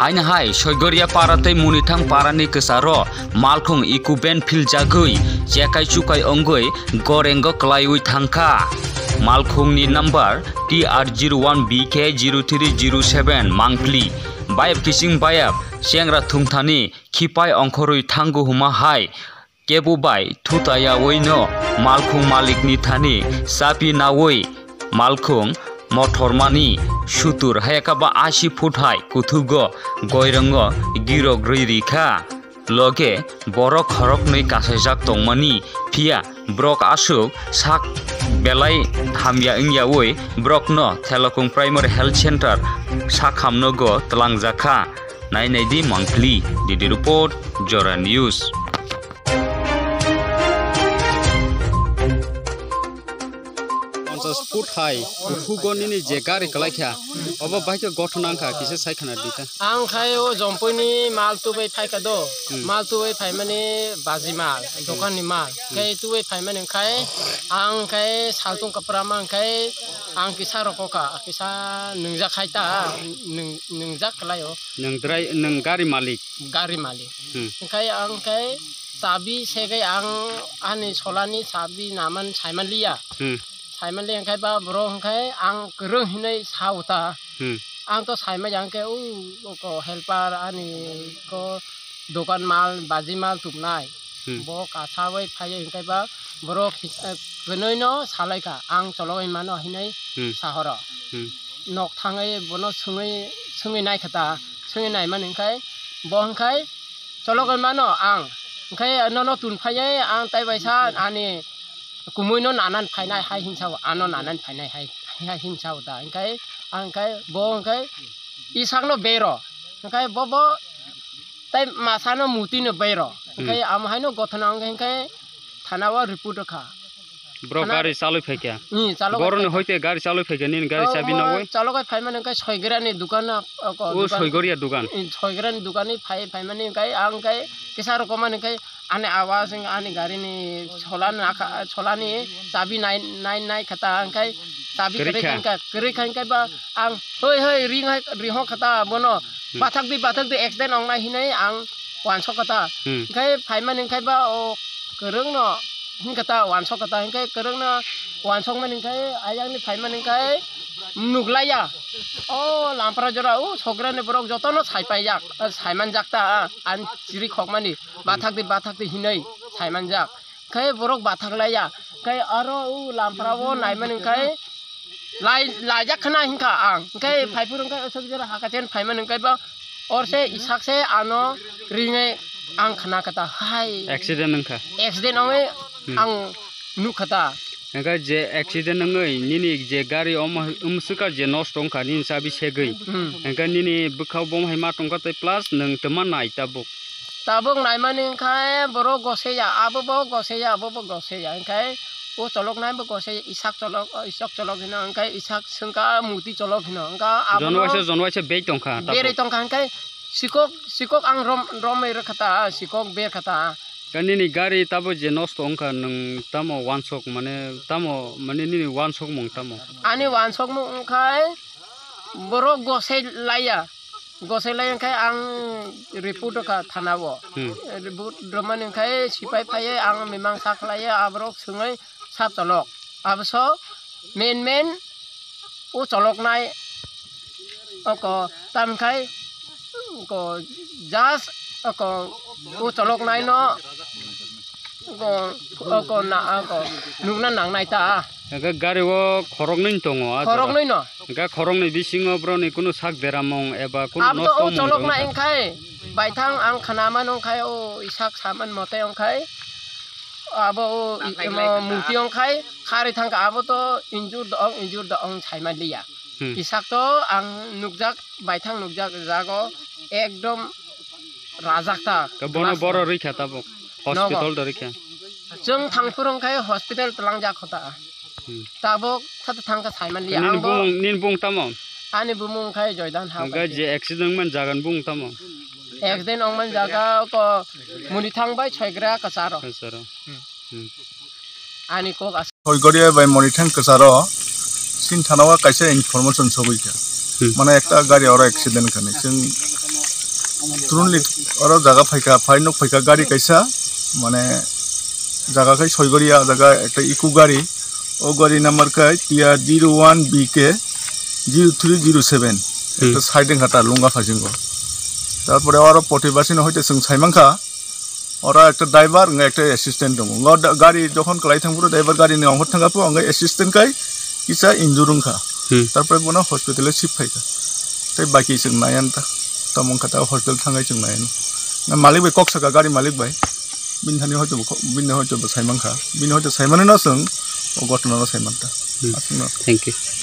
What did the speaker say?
हाइन हाय सयगरिया पाराते मुनिथां पारानि केसारो मालखुं इकुबेन फिलजागै जेकाय चुकाय अंगै गोरेंग क्लाइउइ थांखा मालखुंनि number TR01BK0307 मांगप्ली बायब किसिं बायब सेंग्रा थुंथानि खिपाय अंखरुइ थांगु हुमा हाय केबुबाय थुतायावै न मालखुं मालिकनि थानि सापि नावै मालखुं मथरमानि सुतुर हायकाबा 80 फुट हाय कुथुगो गयरंग गिरक रैरिखा लगे बरक हरक नै कासायजाक तंमानि फिया ब्रक आसुक साक बेलाय हामिया इंयावै ब्रक न थेलकुं प्राइमारी हेल्थ सेंटर साखामनगो तलांजाखा नायनायदि मांगप्ली डिडि रिपोर्ट जरा न्यूज। फुट हाय फुगोनि जे गारि कलाइखा अब बाइक गठनांखा किसे साइखना दिता आं खाय ओ जम्पनि माल तुबै फाइका दो माल तुबै फाइ माने बाजि माल दखाननि माल खाय तुबै फाइ माने खाय आं खाय सालतुं कपरा मा खाय आं किसा रखका किसा नोंजा खायता नोंजा कलायो नों गारि मालिक खाय आं खाय साबि सेगै आं आनि सलानि साबि नामान साइमान लिया साइमान ले खाय बा ब्रो खाय आं गोरों हिनै सावता आं तो साइमा जांके को हेल्पार आनि को दुकान माल बाजी माल तुमनाय बो कासावै फाय खाय बा ब्रो गनै न सालायका आं चलगै मानो हिनै साहर नक थाङै बनो सुङै नायखता सुङै नाय मान खाय बो खाय चलगै मानो आं खाय न तुनफायै आं ताइ बायसा आनि कुमुइनो नानान फाइनाय हाय हिंसाव आनो नानान फाइनाय हाय हिंसाव दा ओंखाय आं खाय बो ओंखाय इसांनो बेरो ओंखाय बो ताइ मासानो मुतिनो बेरो ओंखाय आमहायनो गथना ओंखाय थानावा रिपोर्ट खा ब्रो गारि चालु फैक्या बरन होइते गारि चालु फैक्या नि गारि चाबि नवै चालु गाय फाइ माने सयगरानि दुकान ओ सयगरिया दुकान सयगरानि दुकाननि फाइ माने ओंखाय आं ओंखाय किसा रकम माने ओंखाय आने आवाज आने गारिनि छलानि चाबि नाय खता ओंखाय चाबि करे खाय बा आं होय रिहो खता बनो बाथक दि एक्सीडेंट अंनाय हिनै आं वानस खता ओंखाय फाइ माने ओंखाय बा ओ गोरों न हिंखता वानस कता हिंखाय करंना वानसक मन हिंखाय आयांनि फाइमान हिंखाय नुगलाया ओ लांपरा जरा ओ छोकरानि बरक जतन साइपायाक साइमान जाकता आन चिरि खकमानि बाथाक दि हिनै साइमान जाक खाय बरक बाथाकलाया खाय आरो ओ लांपरावो नायमान हिंखाय लायजाक खना हिंखा आं हिंखाय फाइफुर हिंखाय असक जरा हाकाचेन फाइमान हिंखाय बा और से इसाकसे आनो रिङै आं खना कता हाय एक्सीडेंट नङै आं नुखता ओंखाय जे एक्सीडेंट नङै निनि जे गारि उमसुका जे नस्ट अंखा नि साबि सेगै ओंखाय निनि बखाव बमहाय मा टंकातै प्लास नों तमा नाय ताबुक नायमानि ओंखाय बरो गसेया आबो गसेया ओंखाय ओ चलक नायबो गसे इसाक चलक हिना ओंखाय इसाक संका मुति चलक हिना ओंका जनवाइसे बे टंका ओंखाय सिकक आं रमै रखता सिकक बे खता निनि गारि ताबो जे नस्ट अंखा नों तामो वानसक माने निनि वानसक मं तामो आनि वानसक मं ओंखाय बरो गसे लाया ओंखाय आं रिपोर्ट का थानावो रिपोर्ट रमान ओंखाय सिपाय फायै आं मिमांसा खालायो आब्रक सोङै साब चलक आबसो मेन ओ चलकनाय अको तामखाय को जास अको ओ चलकनाय न को नुगना नांनाय ता गारिओ खरगनै दङ खरगनै न गा खरगनै बिसिङो ब्रनि कुनु साक बेरामं एबा कुनु नस्त मं चलकनाय ओंखाय बायथां आं खानामान ओंखाय ओ इसाक सामान मते ओंखाय आबो मुति ओंखाय खारि थांका आबो तो इंजुर दं साइमा लिया इसाक तो आं नुकजाक बायथां नुकजाक जागो एकदम राजाकता बनो बरो रैखा ताबो हॉस्पिटल दरिखा जों थांफुर ओंखाय हॉस्पिटल तलां जाखता ताबो थात थांका साइमान लिया आंबो निन बुं तामो आनि बुमु ओंखाय जयदान हा ओंखाय जे एक्सीडेंट मन जागन बुं तामो एक्सीडेंट अंमन जागा को मुनि थांबाय छयग्रा कसारो आनि को छयगरिया बाय मनिथां कसारो सिन थानावा कायसे इनफरमेशन सगैखा माने एकटा गारि और एक्सीडेंट खाने जों तुरुनलिक और जागा फाइका फाइनक फाइका गाड़ी कैसा माने जागा कई सयगरिया जागा एक इको गाड़ी ओ गाड़ी नंबर कई टिया 01 BK 0307 एक साइडिंग खाता लुंगा फाजिंगो तारपरे और प्रतिबासी न होइते जों साइमांखा और एक ड्राइवर एक एसिस्टेंट दङ गाड़ी जखन कलाई थांबुरो ड्राइवर गाड़ी ने अंगत थांगापो अंग एसिस्टेंट कई किसा इंजुरुंखा तारपरे बना हॉस्पिटल शिफ्ट फाइका ते बाकी जों नायानता तमं खाता हॉस्पिटल थांगाय जों नायान मालिक बे कक्सका गाड़ी मालिक बाय बिनथानि हयतो साइमांखा बिन हयतो साइमानो न जों घटना साइमानता थैंक यू